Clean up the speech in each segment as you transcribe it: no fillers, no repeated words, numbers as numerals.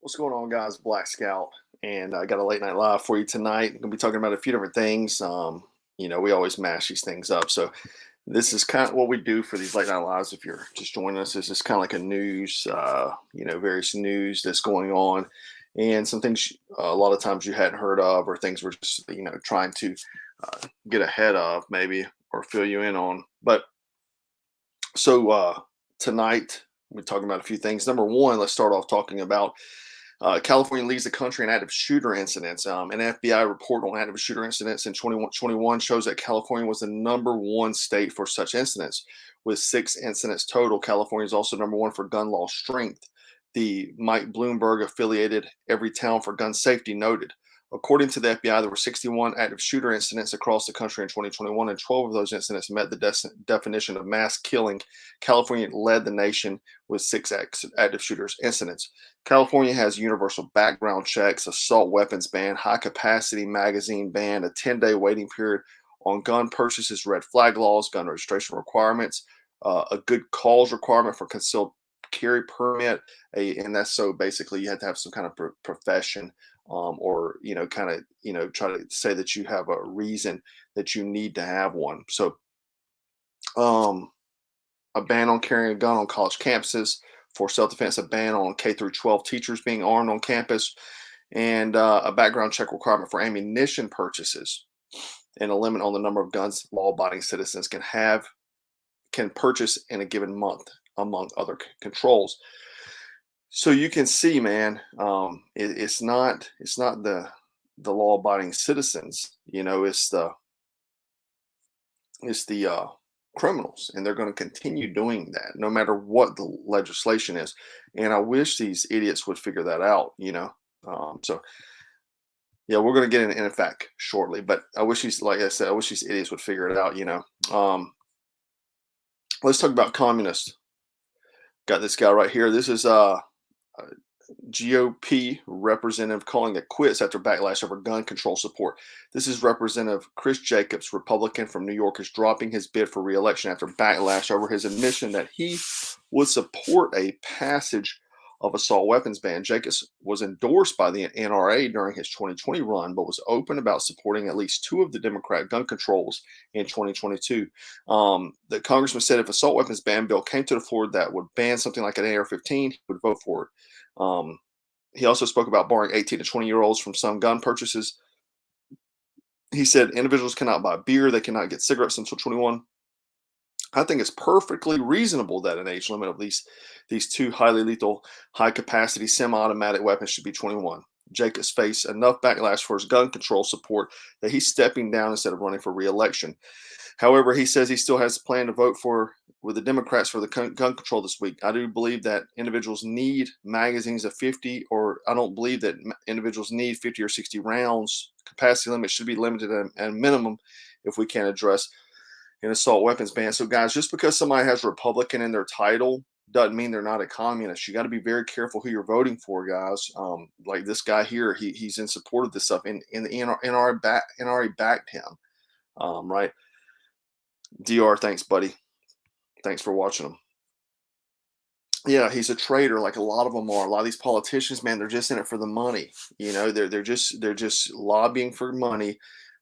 What's going on, guys? Black Scout, and I got a late night live for you tonight. I'm gonna be talking about a few different things. We always mash these things up, so this is kind of what we do for these late night lives. If you're just joining us, this is kind of like a news, various news that's going on, and some things a lot of times you hadn't heard of, or things we're just trying to get ahead of, maybe, or fill you in on. But so tonight we're talking about a few things. Number one, let's start off talking about California leads the country in active shooter incidents. An FBI report on active shooter incidents in 2021 shows that California was the number one state for such incidents, with 6 incidents total. California is also number one for gun law strength. The Mike Bloomberg affiliated Every Town for Gun Safety noted. According to the FBI, there were 61 active shooter incidents across the country in 2021, and 12 of those incidents met the definition of mass killing. California led the nation with 6 active shooters incidents. California has universal background checks, assault weapons ban, high-capacity magazine ban, a 10-day waiting period on gun purchases, red flag laws, gun registration requirements, a good cause requirement for concealed carry permit, and that's so basically you have to have some kind of profession, or try to say that you have a reason that you need to have one. So a ban on carrying a gun on college campuses for self-defense, a ban on K through 12 teachers being armed on campus, and a background check requirement for ammunition purchases, and a limit on the number of guns law-abiding citizens can purchase in a given month, among other controls. So you can see, man, it's not the law-abiding citizens, it's the criminals, and they're going to continue doing that no matter what the legislation is. And I wish these idiots would figure that out. So yeah, we're going to get into NFAC shortly, but I wish like I said, I wish these idiots would figure it out. Let's talk about communists. Got this guy right here. This is GOP representative calling it quits after backlash over gun control support. This is Representative Chris Jacobs, Republican from New York, is dropping his bid for re-election after backlash over his admission that he would support a passage of assault weapons ban. Jacobs was endorsed by the NRA during his 2020 run, but was open about supporting at least 2 of the Democrat gun controls in 2022. The congressman said if assault weapons ban bill came to the floor that would ban something like an AR-15, he would vote for it. He also spoke about barring 18 to 20-year-olds from some gun purchases. He said individuals cannot buy beer, they cannot get cigarettes until 21. I think it's perfectly reasonable that an age limit of these 2 highly lethal, high-capacity semi-automatic weapons should be 21. Jacobs faced enough backlash for his gun control support that he's stepping down instead of running for re-election. However, he says he still has a plan to vote with the Democrats for the gun control this week. I do believe that individuals need magazines of 50, or I don't believe that individuals need 50 or 60 rounds. Capacity limit should be limited at a minimum if we can't address an assault weapons ban. So, guys, just because somebody has Republican in their title doesn't mean they're not a communist. You got to be very careful who you're voting for, guys. Like this guy here, he's in support of this stuff, and the NRA backed him, right? DR, thanks, buddy. Thanks for watching him. Yeah, he's a traitor, like a lot of them are. A lot of these politicians, man, they're just in it for the money. They're just lobbying for money.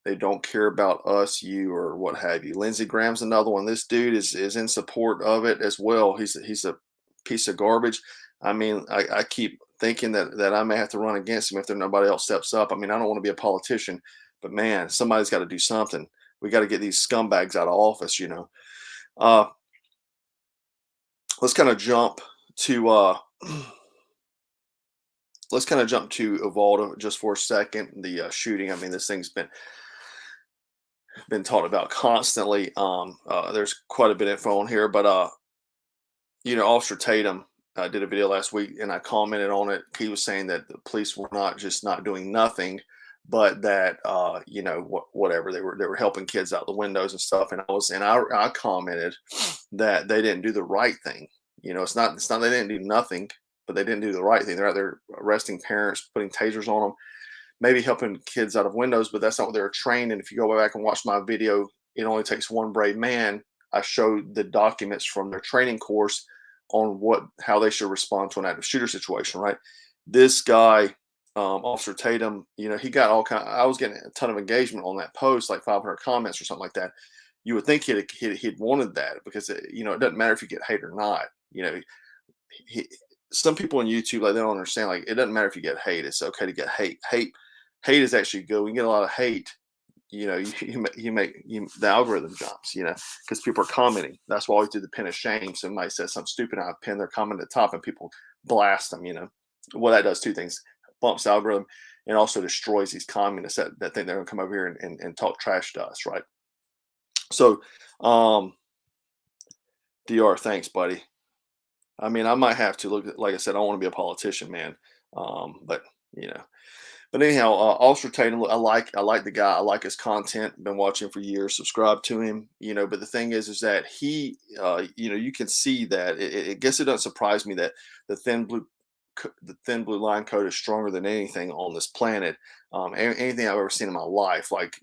They don't care about us, you, or what have you. Lindsey Graham's another one. This dude is in support of it as well. He's a piece of garbage. I mean, I keep thinking that I may have to run against him if nobody else steps up. I mean, I don't want to be a politician, but man, somebody's got to do something. We got to get these scumbags out of office. Let's kind of jump to Uvalde just for a second. The shooting. I mean, this thing's been talked about constantly. There's quite a bit of info on here, but Officer Tatum did a video last week, and I commented on it. He was saying that the police were not doing nothing, but that whatever, they were helping kids out the windows and stuff. And I commented that they didn't do the right thing. It's not they didn't do nothing, but they didn't do the right thing. They're out there arresting parents, putting tasers on them, maybe helping kids out of windows, but that's not what they were trained. And if you go back and watch my video, It Only Takes One Brave Man, I showed the documents from their training course on how they should respond to an active shooter situation, right? this guy, Officer Tatum, he got all kind. I was getting a ton of engagement on that post, like 500 comments or something like that. You would think he'd wanted that because it doesn't matter if you get hate or not. He, some people on YouTube, like, they don't understand. Like, it doesn't matter if you get hate; it's okay to get hate. Hate is actually good. When you get a lot of hate, the algorithm jumps. Because people are commenting. That's why I always do the pin of shame. Somebody says something stupid, I pin their comment at the top, and people blast them. Well, that does two things: bumps the algorithm, and also destroys these communists that think they're going to come over here and talk trash to us, right? So, Dr. Thanks, buddy. I mean, I might have to look. Like I said, I don't want to be a politician, man. But you know, but anyhow, Officer Tatum, I like the guy. I like his content. Been watching for years. Subscribe to him. But the thing is that he, you can see that. I guess it doesn't surprise me that the thin blue, the thin blue line code is stronger than anything on this planet. Anything I've ever seen in my life. Like,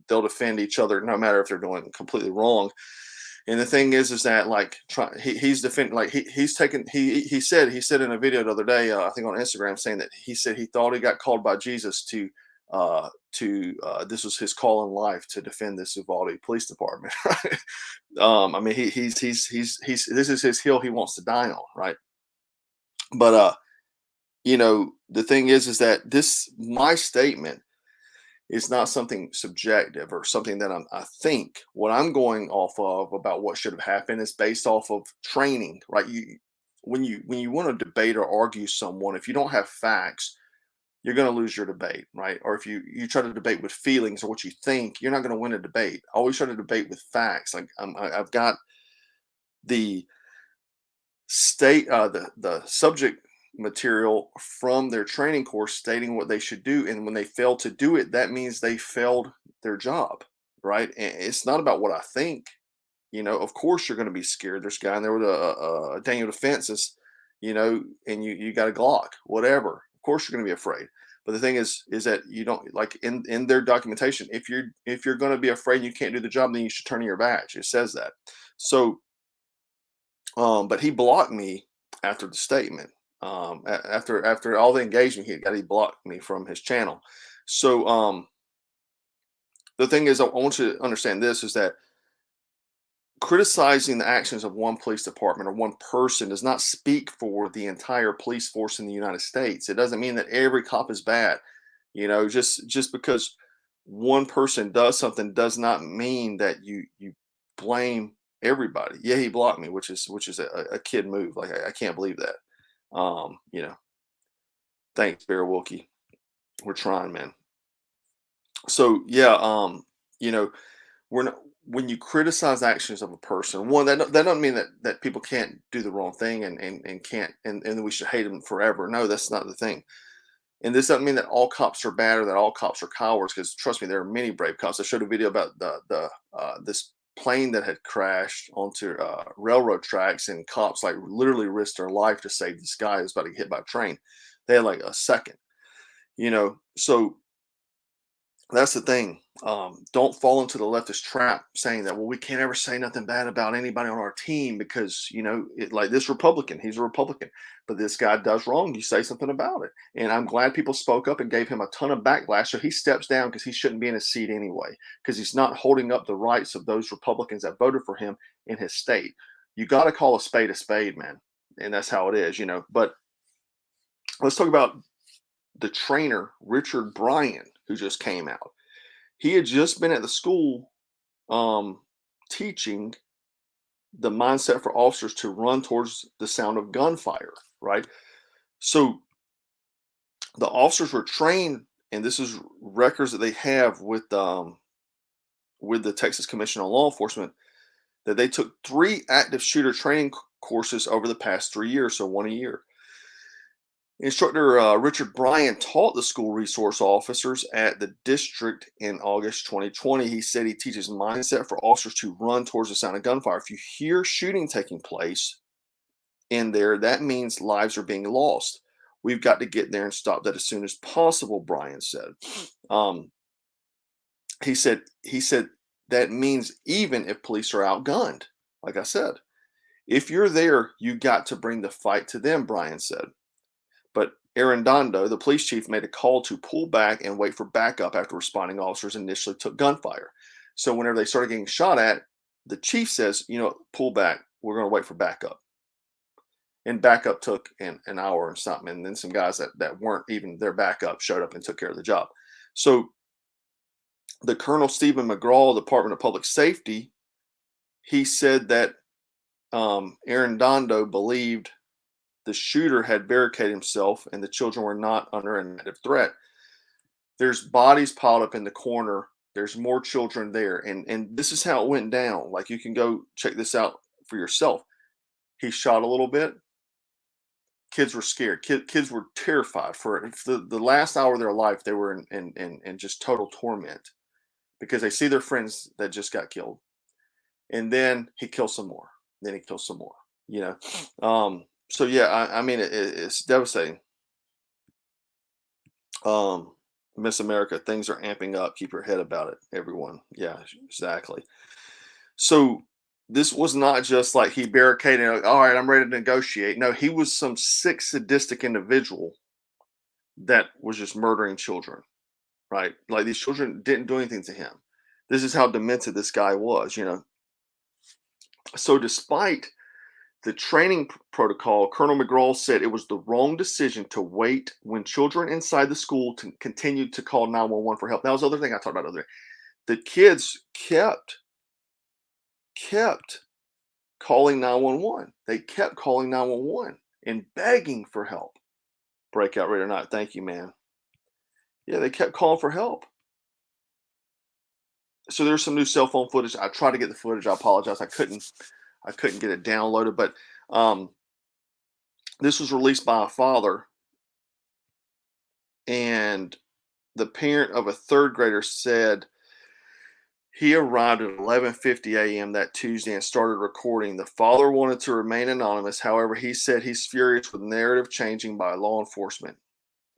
they'll defend each other no matter if they're doing completely wrong. And the thing is that, like, he's defending, like, he's taken, he said in a video the other day, I think on Instagram, saying that he said he thought he got called by Jesus to this was his call in life, to defend this Uvalde police department. Right? I mean, he's this is his hill he wants to die on, right? But the thing is that my statement is not something subjective or something that I think. What I'm going off of about what should have happened is based off of training, right? When you want to debate or argue someone, if you don't have facts, you're going to lose your debate, right? Or if you try to debate with feelings or what you think, you're not going to win a debate. Always try to debate with facts. Like, I've got the the subject material from their training course stating what they should do, and when they fail to do it, that means they failed their job, right? And it's not about what I think. Of course you're going to be scared. There's a guy in there with a Daniel Defenses, and you got a Glock, whatever. Of course you're going to be afraid. But the thing is that you don't, like, in their documentation, if you're going to be afraid and you can't do the job, then you should turn in your badge. It says that. So but he blocked me after the statement. After all the engagement he got, he blocked me from his channel. So the thing is, I want you to understand this, is that criticizing the actions of one police department or one person does not speak for the entire police force in the United States. It doesn't mean that every cop is bad. Just because one person does something does not mean that you blame everybody. Yeah, he blocked me, which is a kid move. Like, I can't believe that. Thanks, Bear Wilkie. We're trying, man. So yeah, we're not, when you criticize actions of a person, one, that doesn't mean that people can't do the wrong thing and can't, and we should hate them forever. No, that's not the thing. And this doesn't mean that all cops are bad or that all cops are cowards, because trust me, there are many brave cops. I showed a video about this plane that had crashed onto railroad tracks, and cops, like, literally risked their life to save this guy who was about to get hit by a train. They had like a second, so that's the thing. Don't fall into the leftist trap saying that, well, we can't ever say nothing bad about anybody on our team because, like this Republican, he's a Republican, but this guy does wrong. You say something about it. And I'm glad people spoke up and gave him a ton of backlash. So he steps down because he shouldn't be in his seat anyway, because he's not holding up the rights of those Republicans that voted for him in his state. You got to call a spade, man. And that's how it is, But let's talk about the trainer, Richard Bryan, who just came out. He had just been at the school teaching the mindset for officers to run towards the sound of gunfire, right? So the officers were trained, and this is records that they have with the Texas Commission on Law Enforcement, that they took 3 active shooter training courses over the past 3 years, so 1 a year. Instructor Richard Bryan taught the school resource officers at the district in August 2020. He said he teaches mindset for officers to run towards the sound of gunfire. If you hear shooting taking place in there, that means lives are being lost. We've got to get there and stop that as soon as possible, Bryan said. He said that means even if police are outgunned, like I said. If you're there, you got to bring the fight to them, Bryan said. But Arredondo, the police chief, made a call to pull back and wait for backup after responding officers initially took gunfire. So whenever they started getting shot at, the chief says, pull back. We're going to wait for backup. And backup took an hour and something. And then some guys that weren't even their backup showed up and took care of the job. So the Colonel Stephen McGraw, Department of Public Safety, he said that Arredondo believed the shooter had barricaded himself and the children were not under an active threat. There's bodies piled up in the corner. There's more children there. And this is how it went down. Like, you can go check this out for yourself. He shot a little bit. Kids were scared. Kids were terrified. For the last hour of their life, they were in just total torment because they see their friends that just got killed. And then he kills some more. Then he kills some more, So yeah, I mean, it's devastating. Miss America, things are amping up. Keep your head about it, everyone. Yeah, exactly. So this was not just like he barricaded, all right, I'm ready to negotiate. No, he was some sick, sadistic individual that was just murdering children, right? Like, these children didn't do anything to him. This is how demented this guy was, So despite the training protocol, Colonel McGraw said it was the wrong decision to wait when children inside the school continued to call 911 for help. That was the other thing I talked about earlier. The kids kept calling 911. They kept calling 911 and begging for help. Breakout rate or not, thank you, man. Yeah, they kept calling for help. So there's some new cell phone footage. I tried to get the footage. I apologize. I couldn't get it downloaded, but this was released by a father, and the parent of a third grader said he arrived at 11:50 a.m. that Tuesday and started recording. The father wanted to remain anonymous. However, he said he's furious with narrative changing by law enforcement.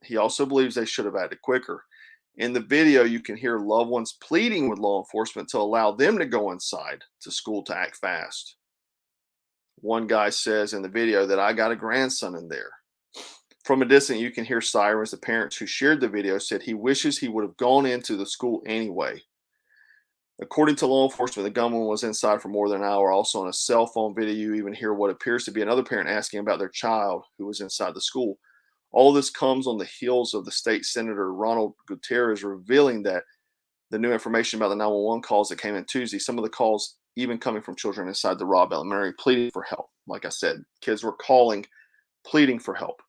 He also believes they should have acted quicker. In the video, you can hear loved ones pleading with law enforcement to allow them to go inside to school to act fast. One guy says in the video that I got a grandson in there. From a distance, you can hear sirens. The parents who shared the video said he wishes he would have gone into the school anyway. According to law enforcement, the gunman was inside for more than an hour. Also, on a cell phone video, you even hear what appears to be another parent asking about their child who was inside the school. All this comes on the heels of the state senator Ronald Gutierrez revealing that the new information about the 911 calls that came in Tuesday, some of the calls even coming from children inside the Robb Elementary pleading for help. Like I said, kids were calling, pleading for help.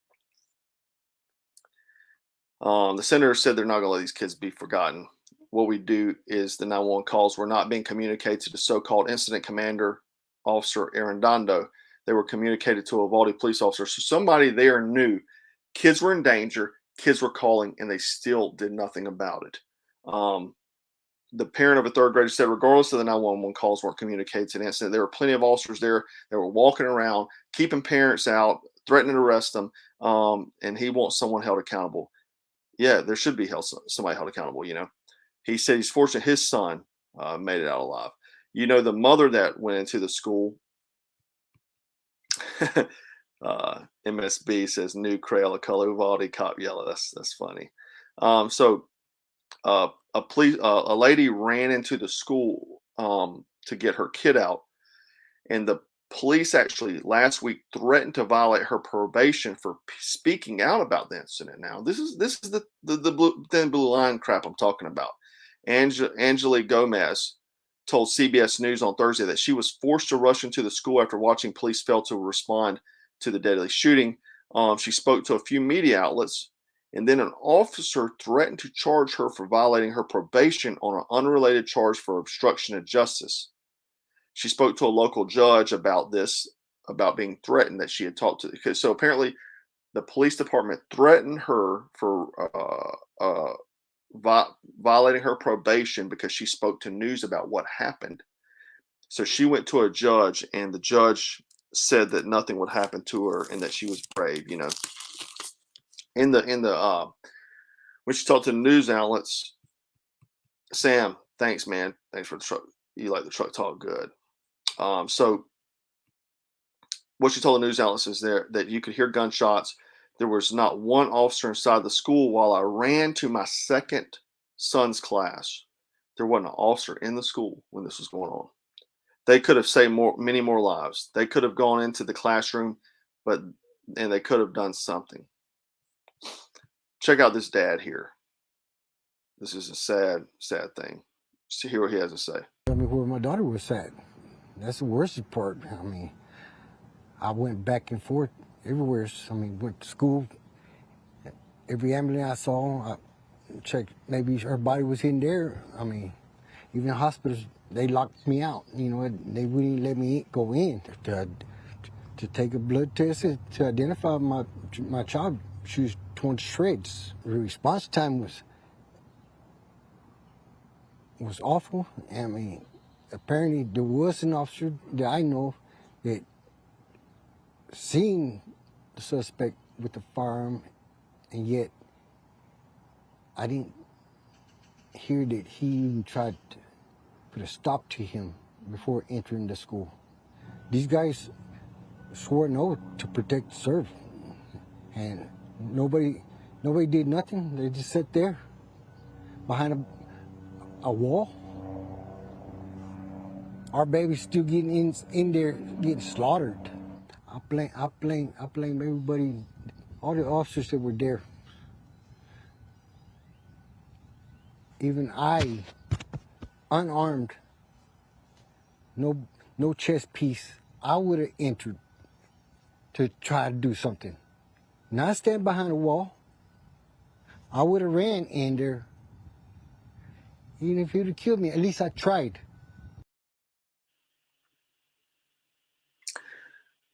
The senator said they're not going to let these kids be forgotten. What we do is the 911 calls were not being communicated to the so-called incident commander, Officer Arredondo. They were communicated to a Uvalde police officer. So somebody there knew kids were in danger, kids were calling, and they still did nothing about it. The parent of a third grader said, regardless of the 911 calls weren't communicated to the incident, there were plenty of officers there that were walking around, keeping parents out, threatening to arrest them, and he wants someone held accountable. Yeah, there should be somebody held accountable, He said he's fortunate his son made it out alive. The mother that went into the school, MSB says, new Crayola color, Uvalde cop yellow. That's funny. A lady ran into the school to get her kid out, and the police actually last week threatened to violate her probation for speaking out about the incident. Now, this is the thin blue line crap I'm talking about. Angelique Gomez told CBS News on Thursday that she was forced to rush into the school after watching police fail to respond to the deadly shooting. She spoke to a few media outlets, and then an officer threatened to charge her for violating her probation on an unrelated charge for obstruction of justice. She spoke to a local judge about this, about being threatened, that she had talked to. So apparently the police department threatened her for violating her probation because she spoke to news about what happened. So she went to a judge, and the judge said that nothing would happen to her and that she was brave. In the when she talked to the news outlets, Sam, thanks, man. Thanks for the truck. You like the truck talk, good. So what she told the news outlets is there that you could hear gunshots. There was not one officer inside the school while I ran to my second son's class. There wasn't an officer in the school when this was going on. They could have saved many more lives. They could have gone into the classroom, and they could have done something. Check out this dad here. This is a sad, sad thing. See hear what he has to say. Tell me where my daughter was at. That's the worst part. I mean, I went back and forth everywhere. I mean, went to school. Every ambulance I saw, I checked. Maybe her body was in there. I mean, even hospitals, they locked me out. You know, they wouldn't let me go in to take a blood test to identify my child. She was torn to shreds. The response time was awful. I mean, apparently there was an officer that I know that seen the suspect with the firearm, and yet I didn't hear that he even tried to put a stop to him before entering the school. These guys swore an oath to protect the serve, and nobody did nothing. They just sat there behind a wall. Our baby's still getting in there, getting slaughtered. I blame everybody, all the officers that were there. Even I, unarmed, no chest piece, I would have entered to try to do something. Not stand behind a wall. I would have ran in there. Even if he would have killed me, at least I tried.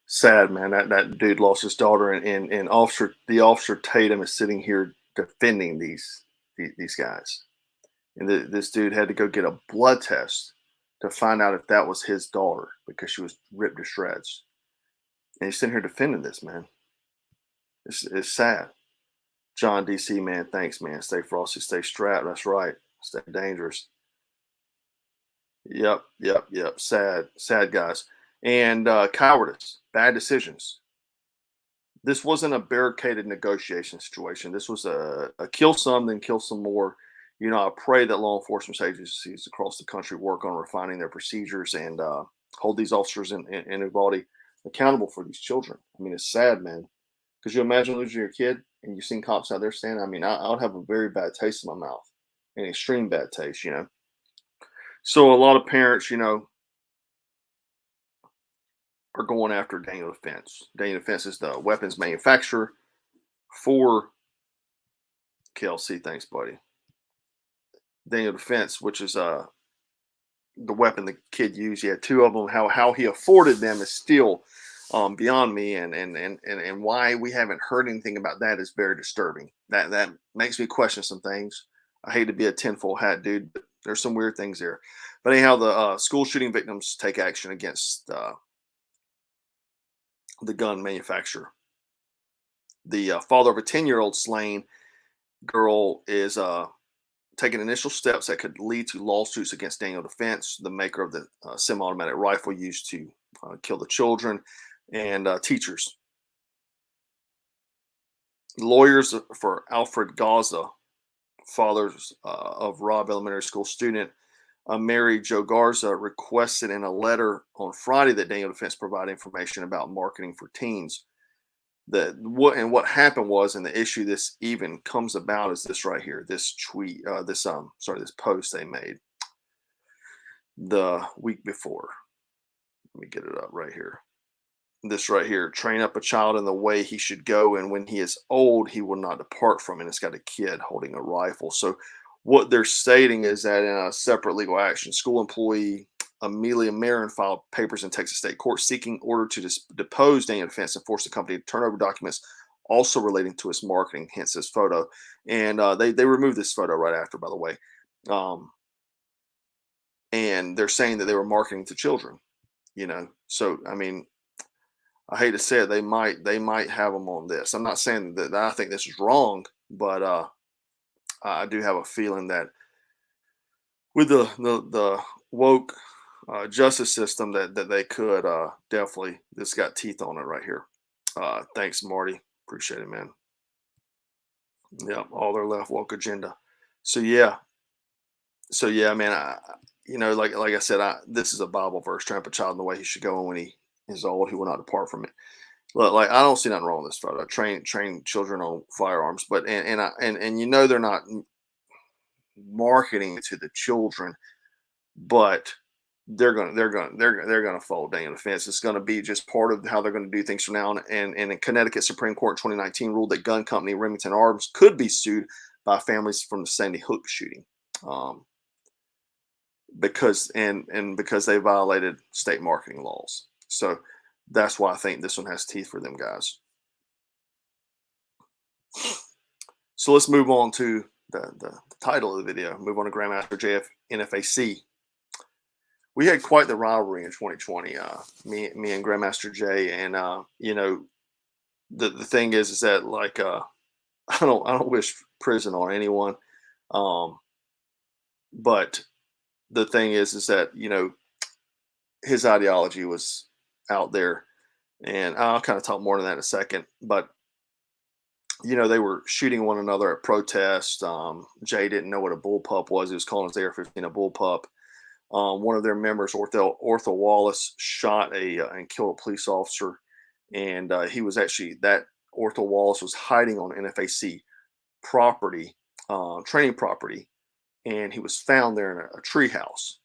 Sad, man. That dude lost his daughter, and the officer Tatum is sitting here defending these guys, and this dude had to go get a blood test to find out if that was his daughter because she was ripped to shreds, and he's sitting here defending this, man. It's sad. John DC, man, thanks, man. Stay frosty, stay strapped. That's right. Stay dangerous. Yep. Sad guys. And cowardice, bad decisions. This wasn't a barricaded negotiation situation. This was a kill some, then kill some more. You know, I pray that law enforcement agencies across the country work on refining their procedures and hold these officers in Uvalde accountable for these children. I mean, it's sad, man. Could you imagine losing your kid and you've seen cops out there standing? I mean, I would have a very bad taste in my mouth, an extreme bad taste, you know. So a lot of parents, you know, are going after Daniel Defense. Daniel Defense is the weapons manufacturer for KLC. Thanks, buddy. Daniel Defense, which is the weapon the kid used. He had two of them. How he afforded them is still beyond me, and why we haven't heard anything about that is very disturbing. That makes me question some things. I hate to be a tinfoil hat dude, but there's some weird things there. But anyhow, the school shooting victims take action against the gun manufacturer. The father of a 10-year-old slain girl is taking initial steps that could lead to lawsuits against Daniel Defense, the maker of the semi-automatic rifle used to kill the children, and teachers. Lawyers for Alfred Gaza, fathers of Robb Elementary School student Mary Jo Garza, requested in a letter on Friday that Daniel Defense provide information about marketing for teens. What happened was, and the issue this even comes about is this right here, this tweet, this post they made the week before. Let me get it up right here. This right here: train up a child in the way he should go, and when he is old, he will not depart from it. It's got a kid holding a rifle. So what they're stating is that in a separate legal action, school employee Amelia Marin filed papers in Texas state court seeking order to depose Daniel Defense and force the company to turn over documents also relating to its marketing, hence this photo. And they removed this photo right after, by the way. And they're saying that they were marketing to children, you know. So, I mean, I hate to say it, they might have them on this. I'm not saying that I think this is wrong, but I do have a feeling that with the woke justice system that they could definitely, this got teeth on it right here. Thanks, Marty. Appreciate it, man. Yeah, all their left woke agenda. So yeah, man. Like I said, this is a Bible verse: "Train up a child in the way he should go, and when he is old, he will not depart from it." Look, like I don't see nothing wrong with this photo. Train children on firearms, but and they're not marketing it to the children, but they're gonna fall down the fence. It's gonna be just part of how they're gonna do things from now on. And in Connecticut Supreme Court in 2019 ruled that gun company Remington Arms could be sued by families from the Sandy Hook shooting, um, because they violated state marketing laws. So that's why I think this one has teeth for them guys. So let's move on to the title of the video. Move on to Grandmaster JF NFAC. We had quite the rivalry in 2020. Me and Grandmaster Jay, and the thing is that like I don't wish prison on anyone, um, but the thing is that his ideology was out there, and I'll kind of talk more than that in a second. But they were shooting one another at protests. Jay didn't know what a bullpup was. He was calling his AR-15 a bullpup. One of their members, Ortho Wallace, shot and killed a police officer, and he was actually that Ortho Wallace was hiding on NFAC property, training property, and he was found there in a tree house.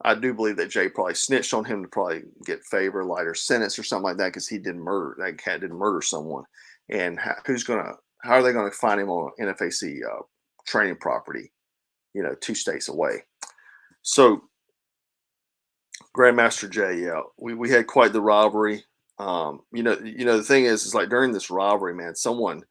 I do believe that Jay probably snitched on him to probably get favor, lighter sentence, or something like that, because he didn't murder that cat didn't murder someone. And how are they gonna find him on NFAC training property, 2 states away? So Grandmaster Jay, yeah, we had quite the rivalry. The thing is like during this rivalry, man, someone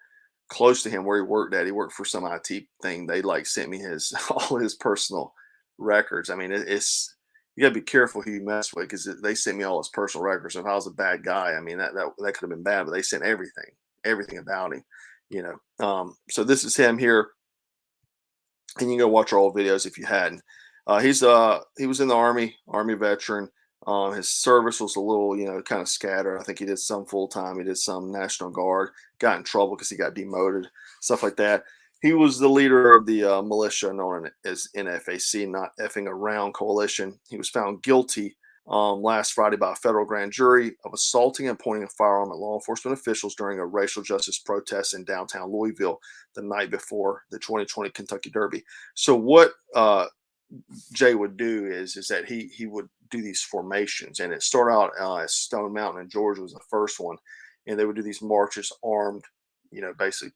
close to him where he worked for some IT thing. They like sent me his all his personal records. I mean, it's you gotta be careful who you mess with, because they sent me all his personal records. If I was a bad guy, I mean that could have been bad, but they sent everything about him. So this is him here, and you can go watch our old videos if you hadn't. He was in the army veteran. His service was a little, kind of scattered. I think he did some full time. He did some National Guard. Got in trouble because he got demoted, stuff like that. He was the leader of the militia known as NFAC, Not Effing Around Coalition. He was found guilty last Friday by a federal grand jury of assaulting and pointing a firearm at law enforcement officials during a racial justice protest in downtown Louisville the night before the 2020 Kentucky Derby. So what Jay would do is that he would do these formations, and it started out at Stone Mountain in Georgia was the first one, and they would do these marches, armed, basically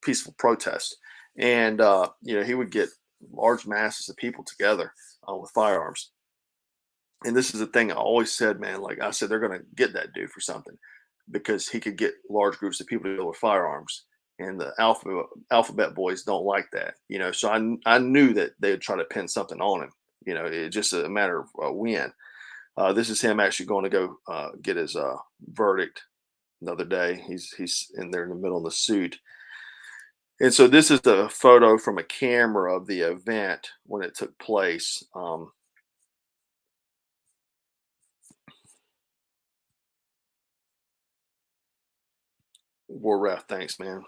peaceful protests, and he would get large masses of people together with firearms. And this is the thing I always said, man. Like I said, they're going to get that dude for something, because he could get large groups of people to go with firearms. And the alphabet boys don't like that, So I knew that they'd try to pin something on him. It's just a matter of when. This is him actually going to go get his verdict the other day. He's in there in the middle of the suit. And so this is the photo from a camera of the event when it took place. War Ref, thanks, man.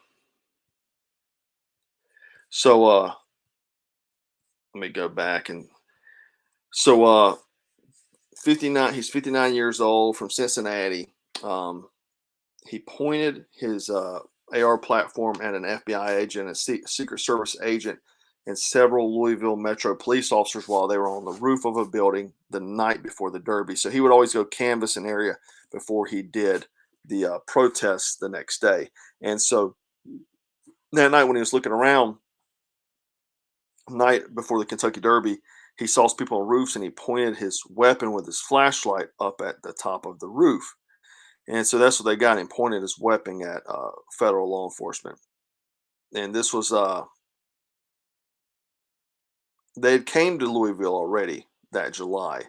So let me go back, and so 59. He's 59 years old, from Cincinnati. He pointed his AR platform at an FBI agent, a Secret Service agent, and several Louisville Metro police officers while they were on the roof of a building the night before the Derby. So he would always go canvass an area before he did the protests the next day. And so that night when he was looking around, night before the Kentucky Derby, he saw people on roofs, and he pointed his weapon with his flashlight up at the top of the roof. And so that's what they got him, pointed his weapon at federal law enforcement. And this was they had came to Louisville already that July.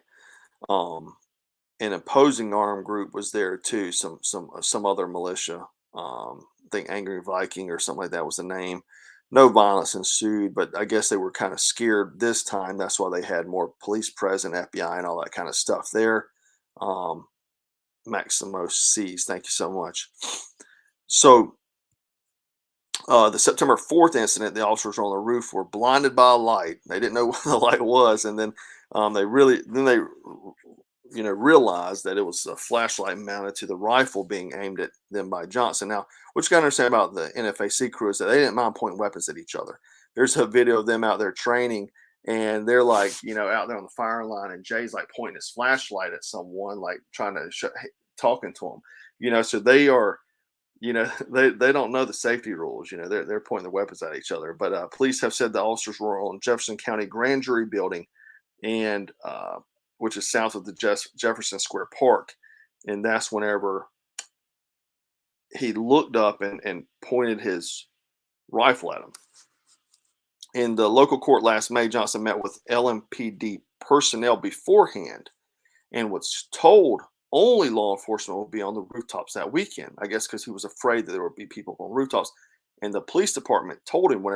An opposing armed group was there too. Some other militia. I think Angry Viking or something like that was the name. No violence ensued, but I guess they were kind of scared this time. That's why they had more police present, FBI, and all that kind of stuff there. Maximo C's, thank you so much. So The September 4th incident, the officers on the roof were blinded by a light. They didn't know what the light was, and then they realized that it was a flashlight mounted to the rifle being aimed at them by Johnson. Now, what you got to understand about the NFAC crew is that they didn't mind pointing weapons at each other. There's a video of them out there training, and they're like, out there on the firing line, and Jay's like pointing his flashlight at someone, like trying to talking to them. So they are. They don't know the safety rules. They're pointing their weapons at each other. But police have said the officers were on Jefferson County Grand Jury Building, and which is south of the Jefferson Square Park, and that's whenever he looked up and pointed his rifle at him. In the local court last May, Johnson met with LMPD personnel beforehand and was told only law enforcement will be on the rooftops that weekend. I guess because he was afraid that there would be people on rooftops. And the police department told him when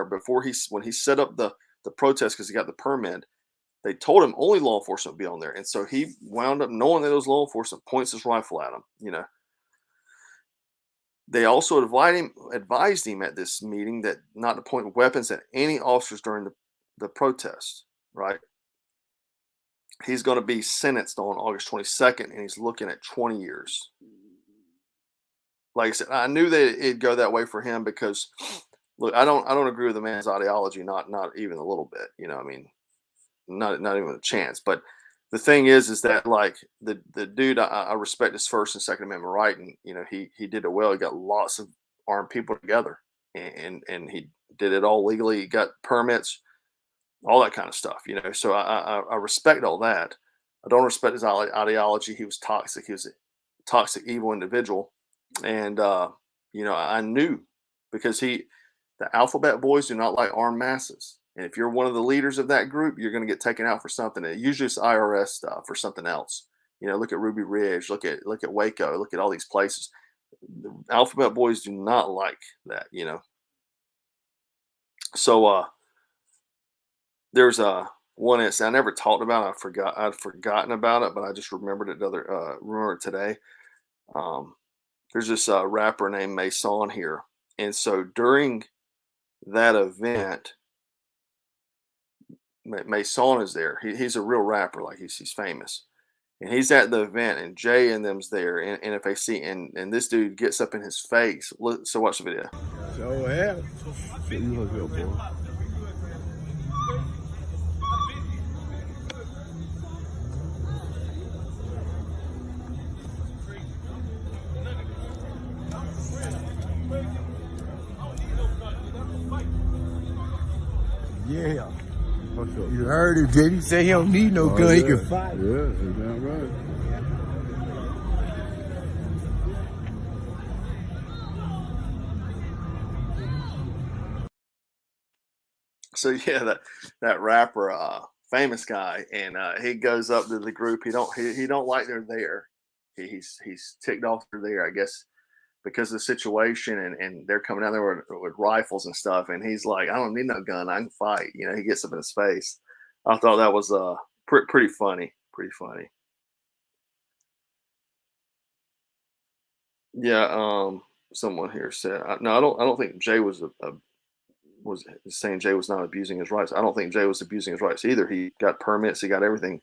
he set up the protest, because he got the permit, they told him only law enforcement would be on there. And so he wound up knowing that those law enforcement points his rifle at him. They also advised him at this meeting that not to point weapons at any officers during the protest, right? He's going to be sentenced on August 22nd, and he's looking at 20 years. Like I said, I knew that it'd go that way for him because, look, I don't agree with the man's ideology, not even a little bit. Not even a chance. But the thing is that like the dude, I respect his First and Second Amendment right, and he did it well. He got lots of armed people together, and he did it all legally. He got permits, all that kind of stuff. So I respect all that. I don't respect his ideology. He was toxic. He was a toxic, evil individual, and I knew because the Alphabet Boys do not like armed masses. And if you're one of the leaders of that group, you're going to get taken out for something. And usually it's IRS stuff or something else. Look at Ruby Ridge, look at Waco, look at all these places. The Alphabet Boys do not like that. So there's one incident I never talked about. I'd forgotten about it, but I just remembered it remembered today. There's this rapper named Mason here, and so during that event, Mason is there. He's a real rapper, like he's famous, and he's at the event, and Jay and them's there in NFAC, and this dude gets up in his face. So watch the video. So yeah, so you look good, boy. Yeah. You heard him, did he? Say he don't need no gun, yeah. He can fight. Yeah, that's damn right. So yeah, that rapper, famous guy, and he goes up to the group. He don't like they're there. He's ticked off they're there, I guess, because of the situation, and they're coming down there with rifles and stuff. And he's like, I don't need no gun. I can fight. He gets up in his face. I thought that was pretty funny. Pretty funny. Yeah. Someone here said, no, I don't think Jay was saying Jay was not abusing his rights. I don't think Jay was abusing his rights either. He got permits. He got everything.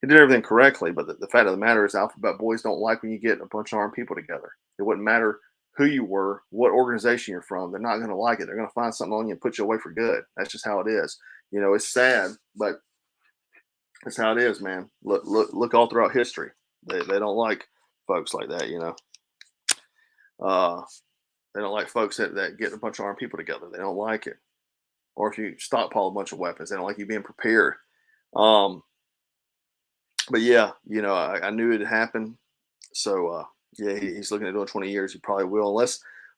He did everything correctly. But the fact of the matter is, Alphabet Boys don't like when you get a bunch of armed people together. It wouldn't matter who you were, what organization you're from. They're not going to like it. They're going to find something on you and put you away for good. That's just how it is. It's sad, but that's how it is, man. Look all throughout history. They don't like folks like that. They don't like folks that get a bunch of armed people together. They don't like it. Or if you stockpile a bunch of weapons, they don't like you being prepared. But yeah, I knew it had happened. So yeah, he's looking at doing 20 years. He probably will,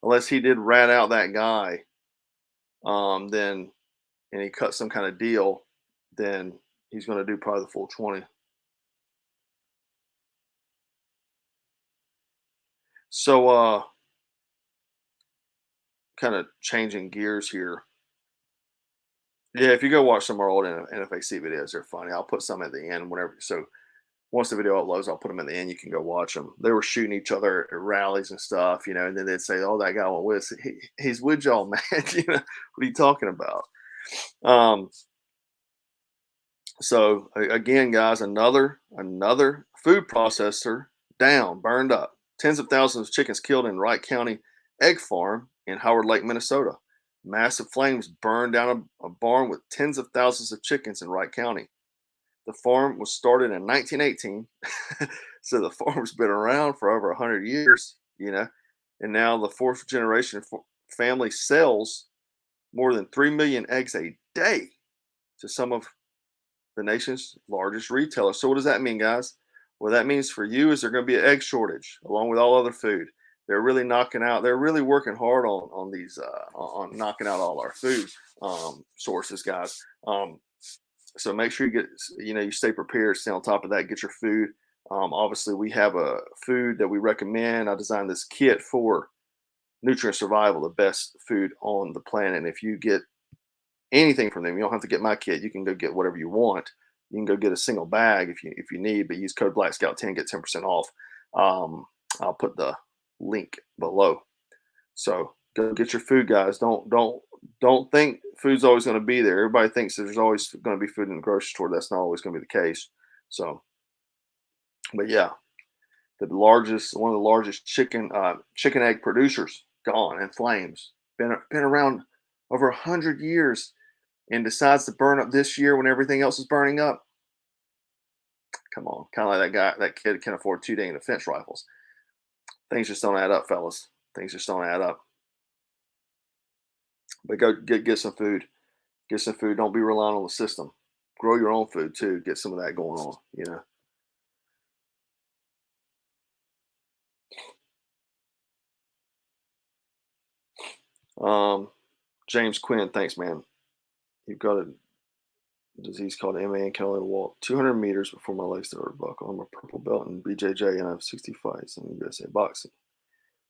unless he did rat out that guy, then and he cut some kind of deal, then he's going to do probably the full 20. So kind of changing gears here. Yeah, if you go watch some of our old NFAC videos, they're funny. I'll put some at the end, whatever. So once the video uploads, I'll put them in the end. You can go watch them. They were shooting each other at rallies and stuff, you know, and then they'd say, "Oh, that guy went with us. He's with y'all, man." You know, what are you talking about? So again, guys, another food processor down, burned up. Tens of thousands of chickens killed in Wright County egg farm in Howard Lake, Minnesota. Massive flames burned down a barn with tens of thousands of chickens in Wright County. The farm was started in 1918, so the farm's been around for over 100 years, you know, and now the fourth generation family sells more than 3 million eggs a day to some of the nation's largest retailer. So what does that mean, guys? Well, that means for you is there going to be an egg shortage along with all other food. They're really they're really working hard on these on knocking out all our food sources, guys. So make sure you stay prepared, stay on top of that, get your food. Obviously, we have a food that we recommend. I designed this kit for nutrient survival, the best food on the planet. And if you get anything from them, you don't have to get my kit. You can go get whatever you want. You can go get a single bag if you need, but use code Black Scout 10, get 10% off. I'll put the link below. So go get your food, guys. Don't think food's always going to be there. Everybody thinks there's always going to be food in the grocery store. That's not always going to be the case. So, but yeah, one of the largest chicken egg producers gone in flames. Been around over 100 years. And decides to burn up this year when everything else is burning up. Come on, kind of like that kid can afford 2 dang defense rifles. Things just don't add up, fellas. Things just don't add up. But go get some food. Get some food. Don't be relying on the system. Grow your own food too. Get some of that going on, you know. James Quinn, thanks, man. You've got a disease called MA and can only walk 200 meters before my legs start to buckle. I'm a purple belt in BJJ and I have 60 fights in USA boxing.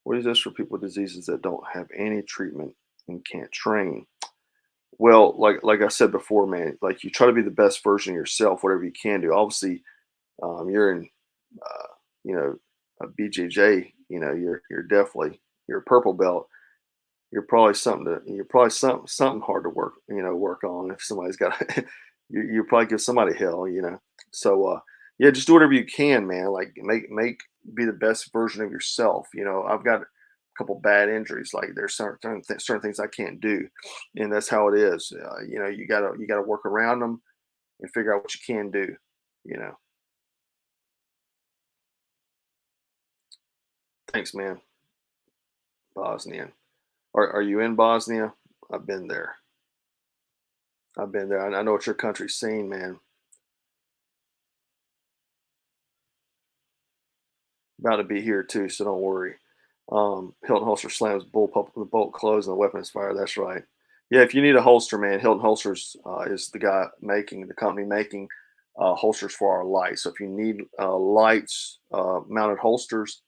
What is this for people with diseases that don't have any treatment and can't train? Well, like I said before, man, like you try to be the best version of yourself, whatever you can do. Obviously, you're in, you know, a BJJ. You know, you're a purple belt. You're probably something hard to work on. If somebody's got, you probably give somebody hell, you know. So yeah, just do whatever you can, man. Like be the best version of yourself. You know, I've got a couple bad injuries. Like there's certain things I can't do, and that's how it is. You know, you gotta work around them and figure out what you can do. You know. Thanks, man. Bosnian. Are you in Bosnia? I've been there. I've been there. I know what your country's seen, man. About to be here too, so don't worry. Hilton Holster slams the bolt closed and the weapon is fired. That's right. Yeah, if you need a holster, man, Hilton Holsters is the company making holsters for our lights. So if you need lights, mounted holsters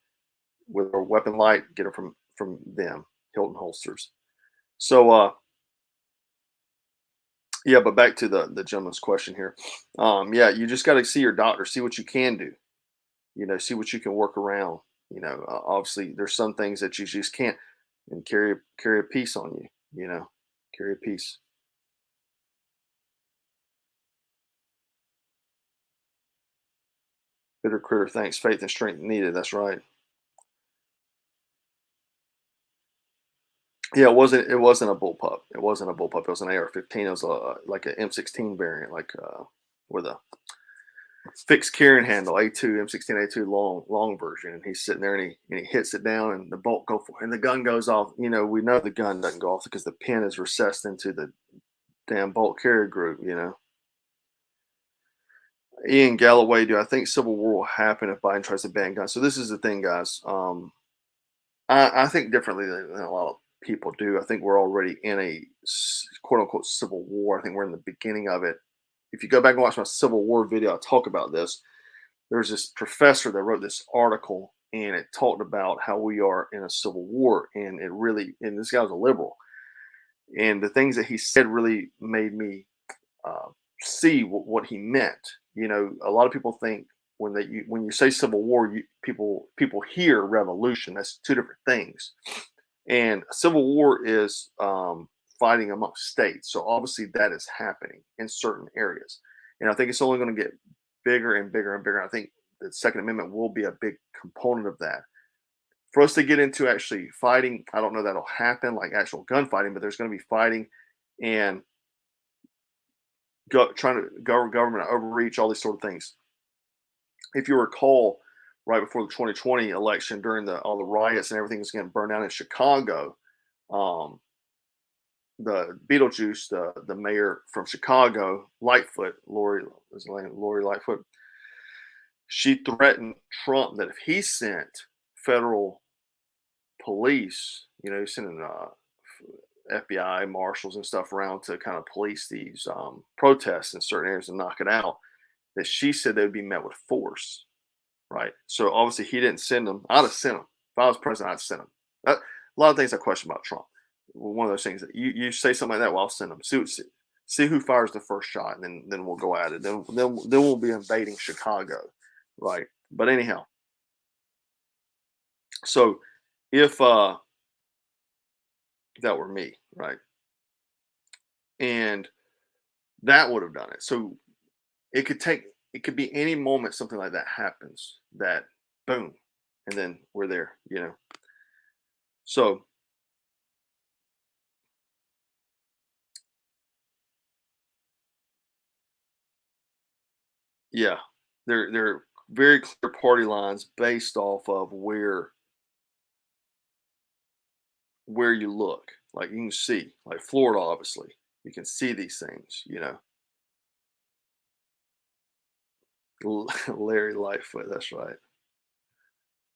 with a weapon light, get them from them, Hilton Holsters. So yeah, but back to the gentleman's question here. Yeah, you just got to see your doctor, see what you can do. You know, see what you can work around. You know, obviously there's some things that you just can't, and carry a piece on you. You know, carry a piece. Bitter critter, thanks. Faith and strength needed. That's right. Yeah, it wasn't a bullpup. It wasn't a bullpup. It was an AR-15. It was like an M16 variant, like with a fixed carrying handle, A2 M16 A2 long version, and he's sitting there and he hits it down, and the bolt and the gun goes off. You know, we know the gun doesn't go off because the pin is recessed into the damn bolt carrier group. You know, Ian Galloway, do I think civil war will happen if Biden tries to ban guns? So this is the thing, guys. I think differently than a lot of people do. I think we're already in a quote unquote civil war. I think we're in the beginning of it. If you go back and watch my Civil War video, I talk about this. There's this professor that wrote this article, and it talked about how we are in a civil war, and this guy was a liberal, and the things that he said really made me see what he meant. You know, a lot of people think when you say Civil War, people hear revolution. That's two different things. And Civil War is fighting amongst states. So obviously that is happening in certain areas. And I think it's only going to get bigger and bigger and bigger. I think the Second Amendment will be a big component of that. For us to get into actually fighting, I don't know that'll happen like actual gunfighting, but there's going to be fighting and trying to government overreach, all these sort of things. If you recall, right before the 2020 election, during all the riots and everything was getting burned down in Chicago, um, the Beetlejuice, the mayor from Chicago, Lightfoot, Lori Lightfoot, she threatened Trump that if he sent federal police, sending FBI marshals and stuff around to kind of police these protests in certain areas and knock it out, that she said they would be met with force. Right. So obviously he didn't send them. I'd have sent them. If I was president, I'd send them. A lot of things I question about Trump. One of those things that you say something like that, well, I'll send them. See who fires the first shot, and then we'll go at it. Then we'll be invading Chicago, right? But anyhow, so if that were me, right, and that would have done it. So it could be any moment something like that happens, that boom, and then we're there, So yeah, they're very clear party lines based off of where you look. Like you can see, like Florida, obviously, you can see these things. Larry Lightfoot, that's right.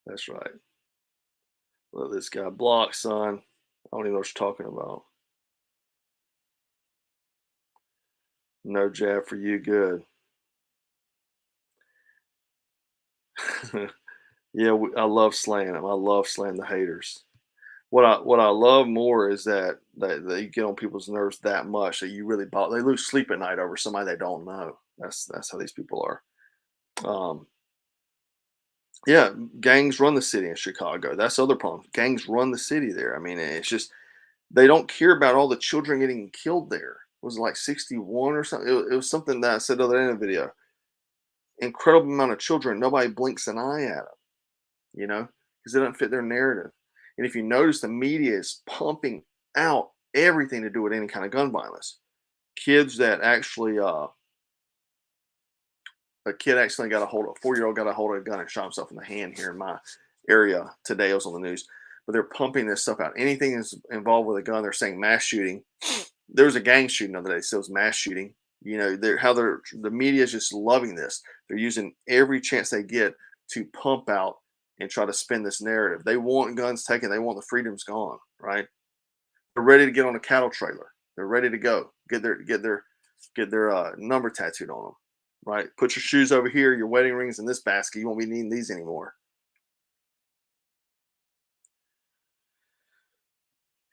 That's right. Well, this guy blocked, son. I don't even know what you're talking about. No jab for you, good. Yeah, I love slaying them. I love slaying the haters. What I love more is that you get on people's nerves that much that you really they lose sleep at night over somebody they don't know. That's how these people are. Um, yeah, gangs run the city in Chicago. That's the other problem. Gangs run the city there. I mean, it's just they don't care about all the children getting killed there. Was it like 61 or something? It was something that I said the other day in a video. Incredible amount of children. Nobody blinks an eye at them, because it doesn't fit their narrative. And if you notice, the media is pumping out everything to do with any kind of gun violence. Kids that actually, a kid actually got a 4-year-old got a hold of a gun and shot himself in the hand here in my area today. It was on the news. But they're pumping this stuff out. Anything that's involved with a gun, they're saying mass shooting. There was a gang shooting the other day, so it was mass shooting. The media is just loving this. They're using every chance they get to pump out and try to spin this narrative. They want guns taken. They want the freedoms gone. Right? They're ready to get on a cattle trailer. They're ready to go get their number tattooed on them. Right? Put your shoes over here. Your wedding rings in this basket. You won't be needing these anymore.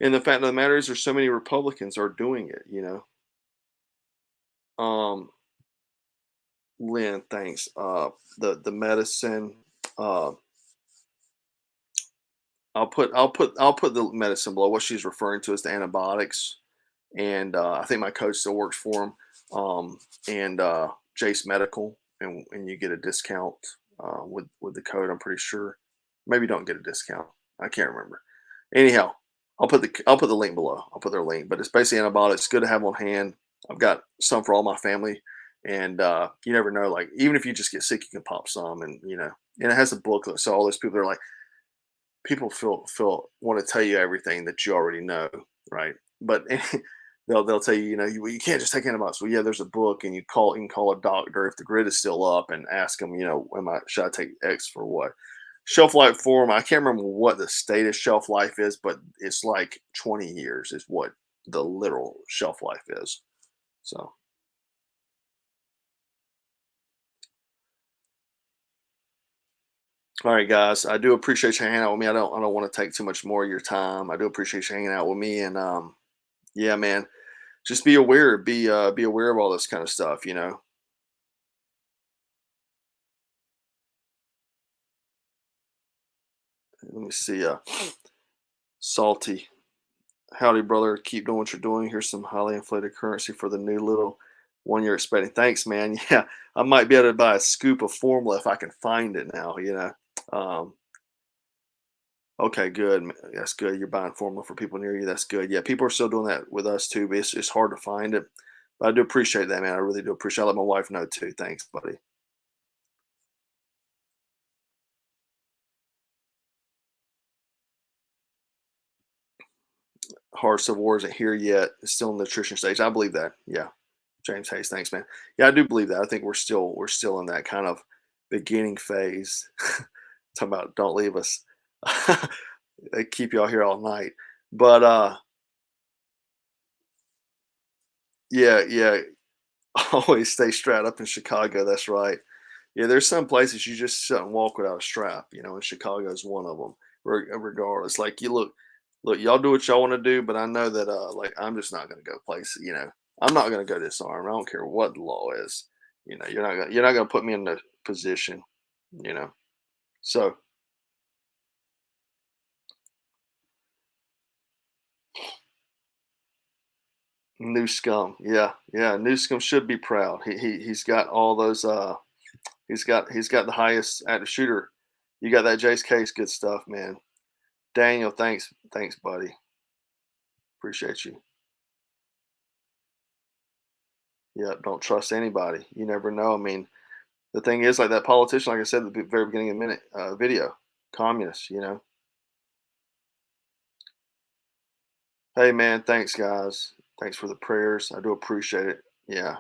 And the fact of the matter is, there's so many Republicans are doing it. Um, Lynn, thanks. The medicine. Uh, I'll put the medicine below. What she's referring to is the antibiotics, and I think my coach still works for him. And Jase Medical, and you get a discount with the code. I'm pretty sure. Maybe don't get a discount. I can't remember. Anyhow, I'll put the link below. I'll put their link, but it's basically antibiotics. It's good to have on hand. I've got some for all my family, and you never know. Like even if you just get sick, you can pop some, and it has a booklet. So all those people are like, people feel want to tell you everything that you already know, right? But they'll tell you, you can't just take antibiotics. Well, yeah, there's a book, and you can call a doctor if the grid is still up and ask them, should I take X for what? Shelf life for them, I can't remember what the stated shelf life is, but it's like 20 years is what the literal shelf life is. So, all right, guys, I do appreciate you hanging out with me. I don't want to take too much more of your time. I do appreciate you hanging out with me, and yeah, man, just be aware, be aware of all this kind of stuff. Let me see. Salty. Howdy, brother. Keep doing what you're doing. Here's some highly inflated currency for the new little one you're expecting. Thanks, man. Yeah, I might be able to buy a scoop of formula if I can find it now, Okay, good. That's good. You're buying formula for people near you. That's good. Yeah, people are still doing that with us too, but it's hard to find it. But I do appreciate that, man. I really do appreciate it. I let my wife know too. Thanks, buddy. Hard Civil War isn't here yet. It's still in the nutrition stage. I believe that. Yeah. James Hayes, thanks, man. Yeah, I do believe that. I think we're still in that kind of beginning phase. Talking about don't leave us. They keep y'all here all night. But yeah, always stay strapped up in Chicago. That's right. Yeah, there's some places you just shouldn't walk without a strap. And Chicago is one of them. Regardless, like you look, y'all do what y'all want to do, but I know that like I'm just not going to go places. I'm not going to go disarmed. I don't care what the law is. You're not gonna put me in the position. You know. So new scum, yeah, new scum should be proud. He's got all those. He's got the highest active shooter. You got that Jase case, good stuff, man. Daniel, thanks, buddy. Appreciate you. Yeah, don't trust anybody. You never know. I mean, the thing is, like that politician, like I said at the very beginning of the video, communist. Hey, man, thanks, guys. Thanks for the prayers. I do appreciate it. Yeah,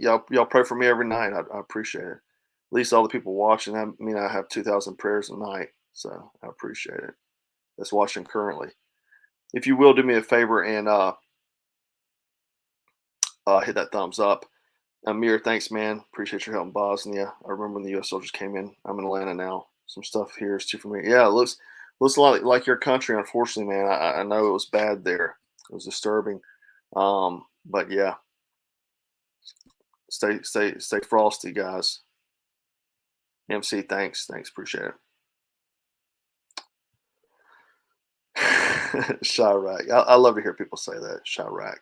y'all pray for me every night. I appreciate it. At least all the people watching. I have 2,000 prayers a night, so I appreciate it. That's watching currently. If you will do me a favor and hit that thumbs up. Amir, thanks, man. Appreciate your help in Bosnia. I remember when the U.S. soldiers came in. I'm in Atlanta now. Some stuff here is too familiar. Yeah, it looks a lot like your country. Unfortunately, man, I know it was bad there. It was disturbing. But yeah, stay frosty, guys. MC, thanks, appreciate it. Chirac. I love to hear people say that. Chirac.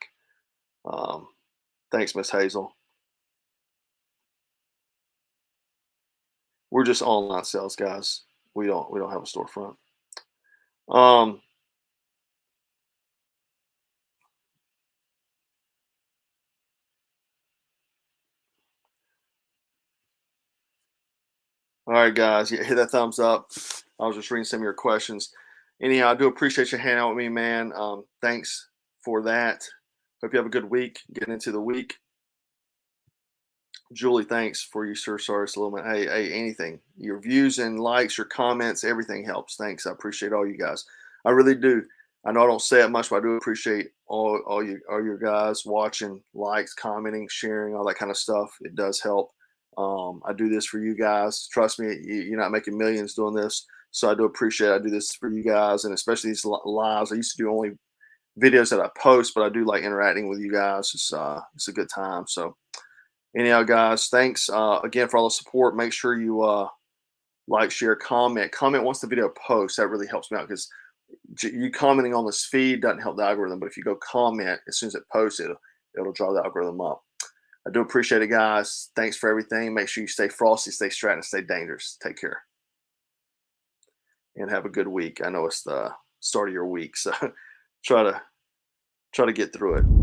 Um, thanks, Miss Hazel. We're just online sales, guys. We don't have a storefront. Um, all right, guys. Yeah, hit that thumbs up. I was just reading some of your questions. Anyhow, I do appreciate you hanging out with me, man. Thanks for that. Hope you have a good week. Getting into the week. Julie, thanks for you, sir. Sorry, it's a little bit. Hey, anything. Your views and likes, your comments, everything helps. Thanks. I appreciate all you guys. I really do. I know I don't say it much, but I do appreciate all your guys watching, likes, commenting, sharing, all that kind of stuff. It does help. I do this for you guys. Trust me, you're not making millions doing this, so I do appreciate it. I do this for you guys, and especially these lives. I used to do only videos that I post, but I do like interacting with you guys. It's a good time. So anyhow, guys, thanks again for all the support. Make sure you like, share, comment once the video posts. That really helps me out because you commenting on this feed doesn't help the algorithm, but if you go comment as soon as it posts, it'll draw the algorithm up. I do appreciate it, guys. Thanks for everything. Make sure you stay frosty, stay strapped, and stay dangerous. Take care and have a good week. I know it's the start of your week, so try to get through it.